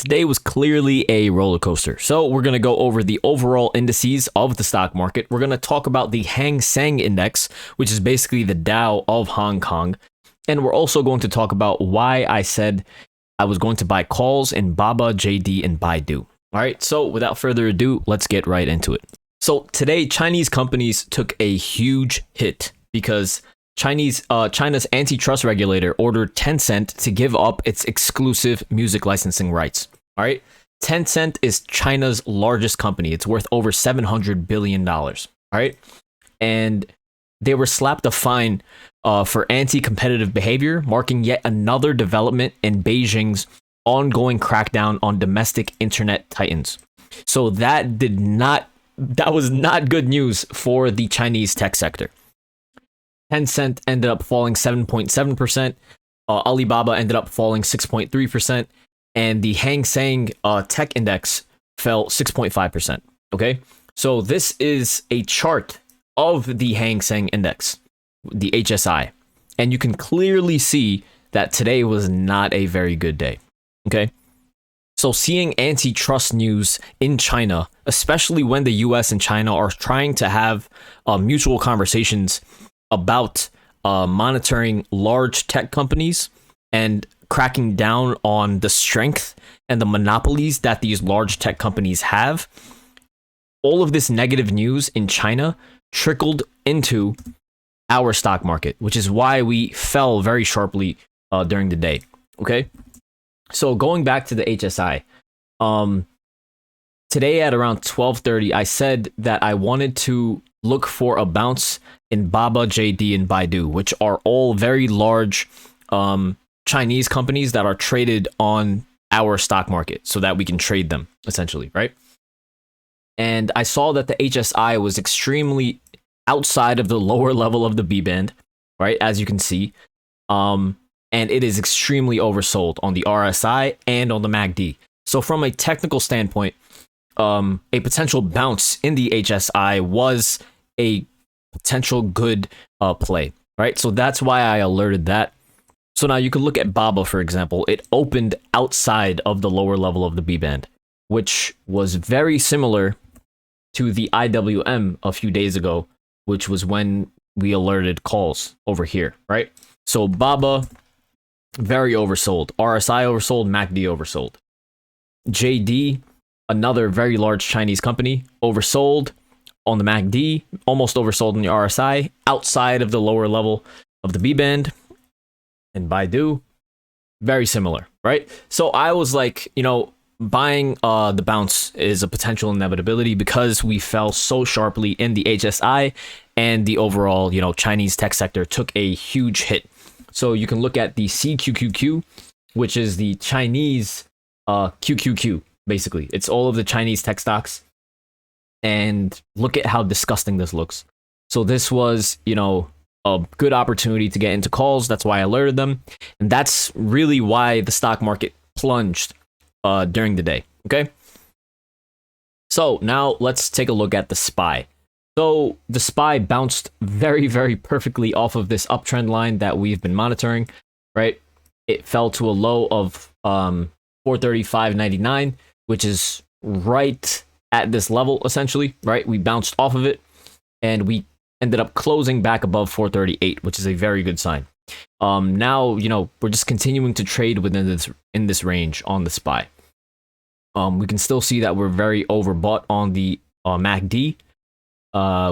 today was clearly a roller coaster. So we're going to go over the overall indices of the stock market. We're going to talk about the Hang Seng Index, which is basically the Dow of Hong Kong. And we're also going to talk about why I said I was going to buy calls in Baba, JD, and Baidu. All right, so without further ado, let's get right into it. So today, Chinese companies took a huge hit because China's antitrust regulator ordered Tencent to give up its exclusive music licensing rights. All right, Tencent is China's largest company. It's worth over $700 billion. All right, and they were slapped a fine for anti-competitive behavior, marking yet another development in Beijing's ongoing crackdown on domestic internet titans. So that was not good news for the Chinese tech sector. Tencent ended up falling 7.7%. Alibaba ended up falling 6.3%. And the Hang Seng Tech Index fell 6.5%. Okay? So this is a chart of the Hang Seng Index, the HSI. And you can clearly see that today was not a very good day. Okay? So seeing antitrust news in China, especially when the US and China are trying to have mutual conversations about monitoring large tech companies and cracking down on the strength and the monopolies that these large tech companies have, all of this negative news in China trickled into our stock market, which is why we fell very sharply during the day. Okay, so going back to the HSI, today at around 12:30, I said that I wanted to look for a bounce in Baba, JD, and Baidu, which are all very large Chinese companies that are traded on our stock market so that we can trade them, essentially, right? And I saw that the HSI was extremely outside of the lower level of the B band, right? As you can see. And it is extremely oversold on the RSI and on the MACD. So from a technical standpoint, a potential bounce in the HSI was a potential good play, right? So that's why I alerted that. So now you can look at Baba, for example. It opened outside of the lower level of the B band, which was very similar to the IWM a few days ago, which was when we alerted calls over here, right? So Baba, very oversold. RSI oversold, MACD oversold. JD, another very large Chinese company, oversold on the MACD, almost oversold on the RSI, outside of the lower level of the B band. And Baidu, very similar, right? So I was like, buying the bounce is a potential inevitability because we fell so sharply in the HSI and the overall, Chinese tech sector took a huge hit. So you can look at the CQQQ, which is the Chinese QQQ, basically. It's all of the Chinese tech stocks. And look at how disgusting this looks. So this was, a good opportunity to get into calls. That's why I alerted them. And that's really why the stock market plunged during the day. Okay. So now let's take a look at the SPY. So the SPY bounced very, very perfectly off of this uptrend line that we've been monitoring, right? It fell to a low of 435.99, which is right at this level, essentially, right? We bounced off of it and we ended up closing back above 438, which is a very good sign. Now, we're just continuing to trade within this range on the SPY. We can still see that we're very overbought on the MACD.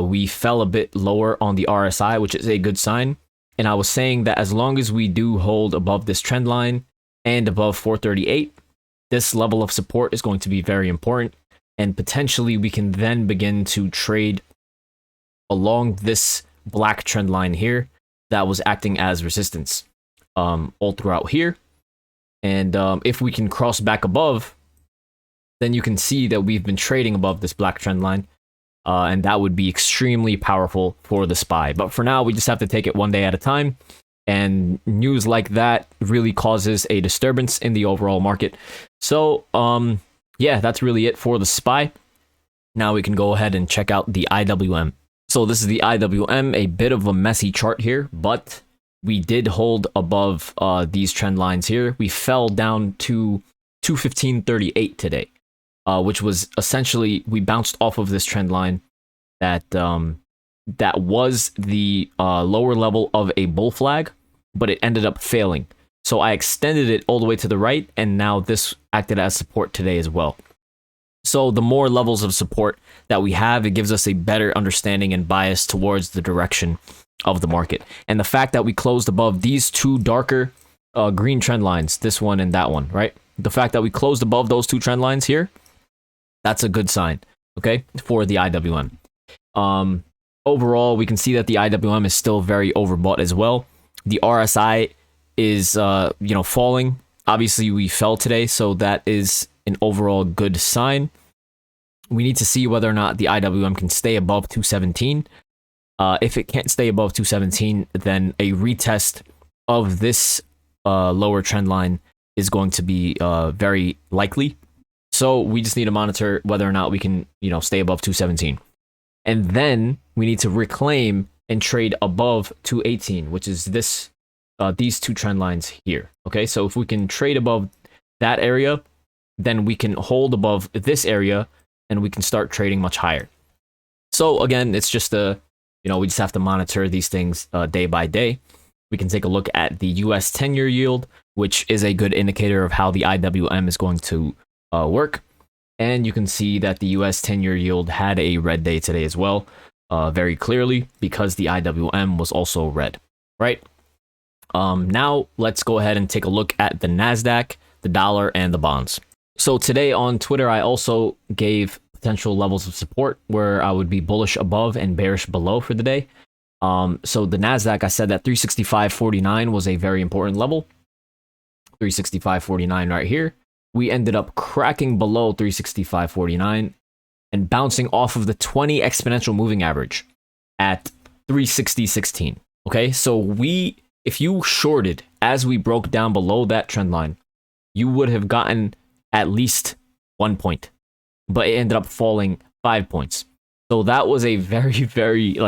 We fell a bit lower on the RSI, which is a good sign. And I was saying that as long as we do hold above this trend line and above 438, this level of support is going to be very important. And potentially we can then begin to trade along this black trend line here that was acting as resistance all throughout here. And if we can cross back above, then you can see that we've been trading above this black trend line. And that would be extremely powerful for the SPY. But for now, we just have to take it one day at a time. And news like that really causes a disturbance in the overall market. So, yeah, that's really it for the SPY. Now we can go ahead and check out the IWM. So this is the IWM, a bit of a messy chart here, but we did hold above these trend lines here. We fell down to 215.38 today, which was essentially, we bounced off of this trend line that that was the lower level of a bull flag, but it ended up failing. So I extended it all the way to the right, and now this acted as support today as well. So the more levels of support that we have, it gives us a better understanding and bias towards the direction of the market. And the fact that we closed above these two darker green trend lines, this one and that one, right? The fact that we closed above those two trend lines here, that's a good sign, okay, for the IWM. Overall, we can see that the IWM is still very overbought as well. The RSI is, falling. Obviously, we fell today, so that is an overall good sign. We need to see whether or not the IWM can stay above 217. If it can't stay above 217, then a retest of this lower trend line is going to be very likely. So we just need to monitor whether or not we can, stay above 217. And then we need to reclaim and trade above 218, which is this these two trend lines here. Okay, so if we can trade above that area, then we can hold above this area and we can start trading much higher. So again, it's just we just have to monitor these things day by day. We can take a look at the US 10-year yield, which is a good indicator of how the IWM is going to work. And you can see that the US 10-year yield had a red day today as well, very clearly, because the IWM was also red, right? Now let's go ahead and take a look at the NASDAQ, the dollar, and the bonds. So today on Twitter, I also gave potential levels of support where I would be bullish above and bearish below for the day. So the NASDAQ, I said that 365.49 was a very important level. 365.49 right here. We ended up cracking below 365.49 and bouncing off of the 20 exponential moving average at 360.16. Okay, so if you shorted as we broke down below that trend line, you would have gotten at least 1 point, but it ended up falling 5 points. So that was a very, very,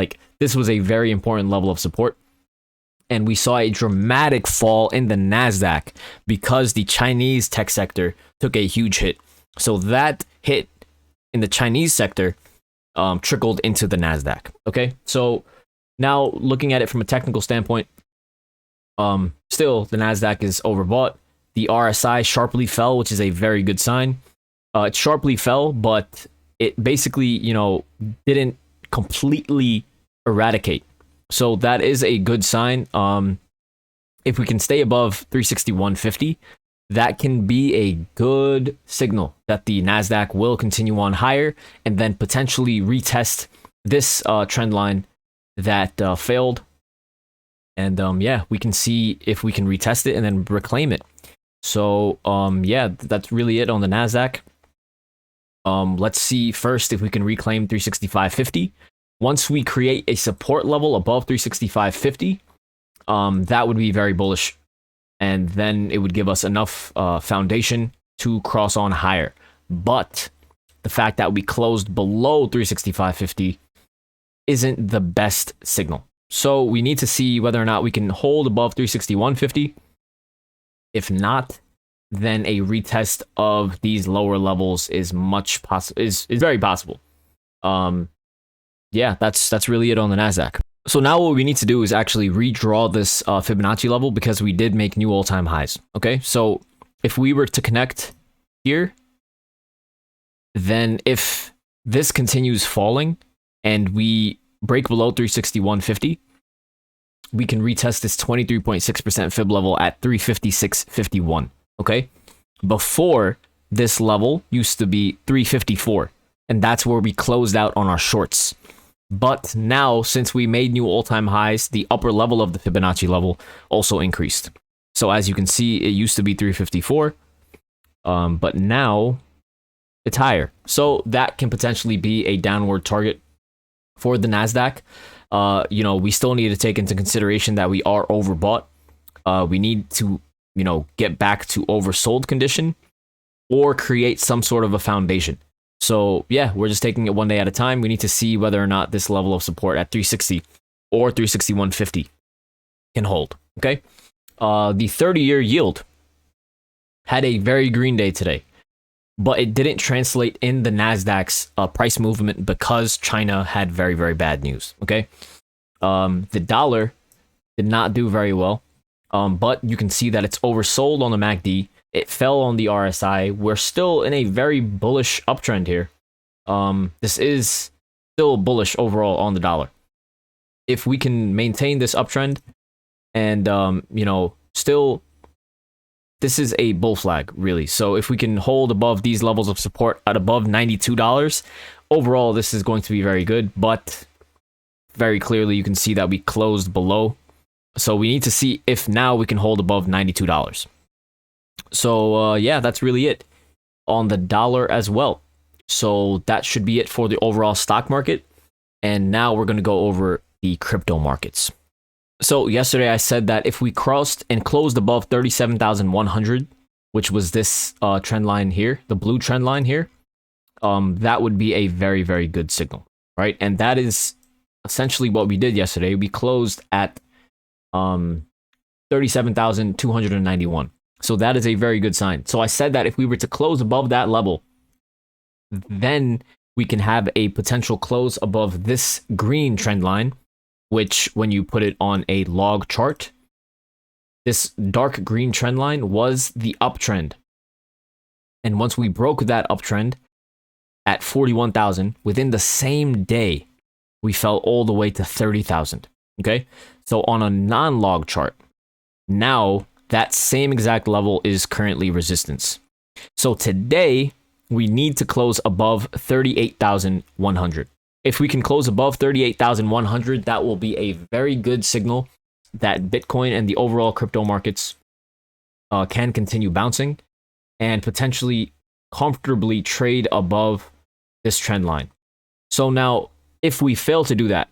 this was a very important level of support. And we saw a dramatic fall in the NASDAQ because the Chinese tech sector took a huge hit. So that hit in the Chinese sector trickled into the NASDAQ. Okay, so now looking at it from a technical standpoint, still the NASDAQ is overbought. The RSI sharply fell, which is a very good sign. It sharply fell, but it basically, didn't completely eradicate. So that is a good sign. If we can stay above 361.50, that can be a good signal that the NASDAQ will continue on higher and then potentially retest this trend line that failed. And we can see if we can retest it and then reclaim it. So that's really it on the NASDAQ. Let's see first if we can reclaim 365.50. Once we create a support level above 365.50, that would be very bullish. And then it would give us enough foundation to cross on higher. But the fact that we closed below 365.50 isn't the best signal. So we need to see whether or not we can hold above 361.50. If not, then a retest of these lower levels is very possible. That's really it on the NASDAQ. So now what we need to do is actually redraw this Fibonacci level because we did make new all-time highs. Okay, so if we were to connect here, then if this continues falling and we break below 361.50, we can retest this 23.6% fib level at 356.51. Okay, before this level used to be 354, and that's where we closed out on our shorts. But now, since we made new all-time highs, the upper level of the Fibonacci level also increased. So as you can see, it used to be 354, but now it's higher. So that can potentially be a downward target for the NASDAQ. We still need to take into consideration that we are overbought. We need to, get back to oversold condition or create some sort of a foundation. So we're just taking it one day at a time. We need to see whether or not this level of support at 360 or 361.50 can hold. Okay. The 30-year yield had a very green day today, but it didn't translate in the NASDAQ's price movement because China had very, very bad news. Okay. The dollar did not do very well, but you can see that it's oversold on the MACD. It fell on the RSI. We're still in a very bullish uptrend here. This is still bullish overall on the dollar. If we can maintain this uptrend and, still, this is a bull flag, really. So if we can hold above these levels of support at above $92, overall, this is going to be very good. But very clearly, you can see that we closed below. So we need to see if now we can hold above $92. So, yeah, that's really it on the dollar as well. So that should be it for the overall stock market. And now we're going to go over the crypto markets. So yesterday I said that if we crossed and closed above 37,100, which was this trend line here, the blue trend line here, that would be a very, very good signal, right? And that is essentially what we did yesterday. We closed at 37,291. So that is a very good sign. So I said that if we were to close above that level, then we can have a potential close above this green trend line, which when you put it on a log chart, this dark green trend line was the uptrend. And once we broke that uptrend at 41,000, within the same day, we fell all the way to 30,000. Okay. So on a non-log chart, now that same exact level is currently resistance. So today we need to close above 38,100. If we can close above 38,100, that will be a very good signal that Bitcoin and the overall crypto markets can continue bouncing and potentially comfortably trade above this trend line. So now, if we fail to do that,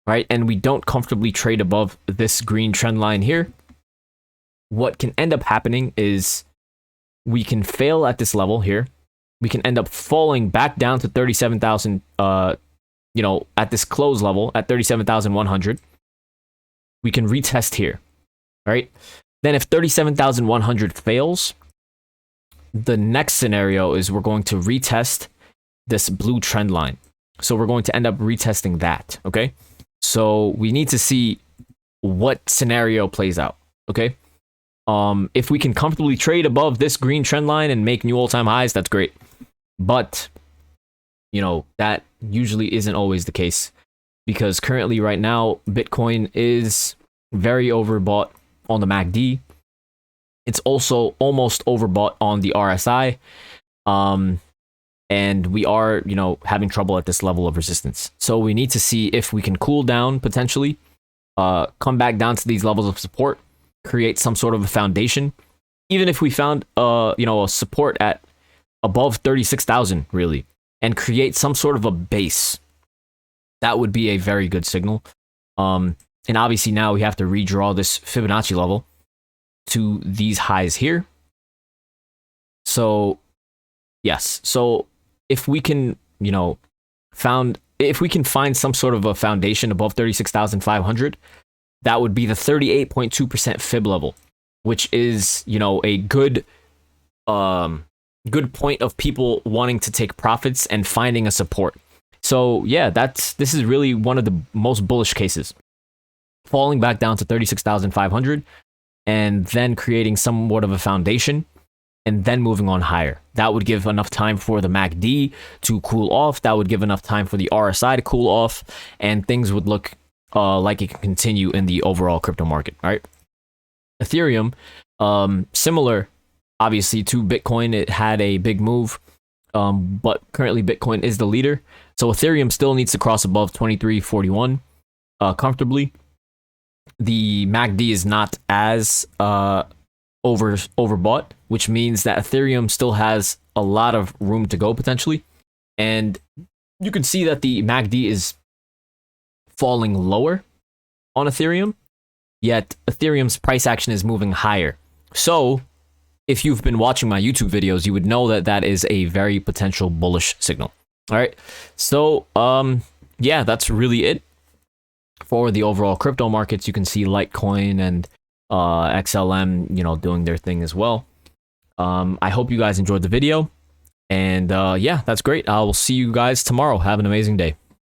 right, and we don't comfortably trade above this green trend line here, what can end up happening is we can fail at this level here. We can end up falling back down to 37,000, at this close level at 37,100. We can retest here, right? Then if 37,100 fails, the next scenario is we're going to retest this blue trend line. So we're going to end up retesting that, okay? So we need to see what scenario plays out, okay? If we can comfortably trade above this green trend line and make new all-time highs, that's great. But, that usually isn't always the case, because currently right now, Bitcoin is very overbought on the MACD. It's also almost overbought on the RSI. And we are, having trouble at this level of resistance. So we need to see if we can cool down potentially, come back down to these levels of support, create some sort of a foundation. Even if we found, a support at above 36,000 really, and create some sort of a base, that would be a very good signal. And obviously now we have to redraw this Fibonacci level to these highs here. So yes, so if we can, if we can find some sort of a foundation above 36,500, that would be the 38.2% fib level, which is, a good point of people wanting to take profits and finding a support. So yeah, this is really one of the most bullish cases. Falling back down to 36,500 and then creating somewhat of a foundation and then moving on higher. That would give enough time for the MACD to cool off. That would give enough time for the RSI to cool off, and things would look like it can continue in the overall crypto market, right? Ethereum, similar, obviously, to Bitcoin, it had a big move, but currently Bitcoin is the leader. So Ethereum still needs to cross above 2341 comfortably. The MACD is not as overbought, which means that Ethereum still has a lot of room to go potentially. And you can see that the MACD is falling lower on Ethereum, yet Ethereum's price action is moving higher. So if you've been watching my YouTube videos, you would know that that is a very potential bullish signal. All right. So, yeah, that's really it for the overall crypto markets. You can see Litecoin and XLM, doing their thing as well. I hope you guys enjoyed the video. And yeah, that's great. I will see you guys tomorrow. Have an amazing day.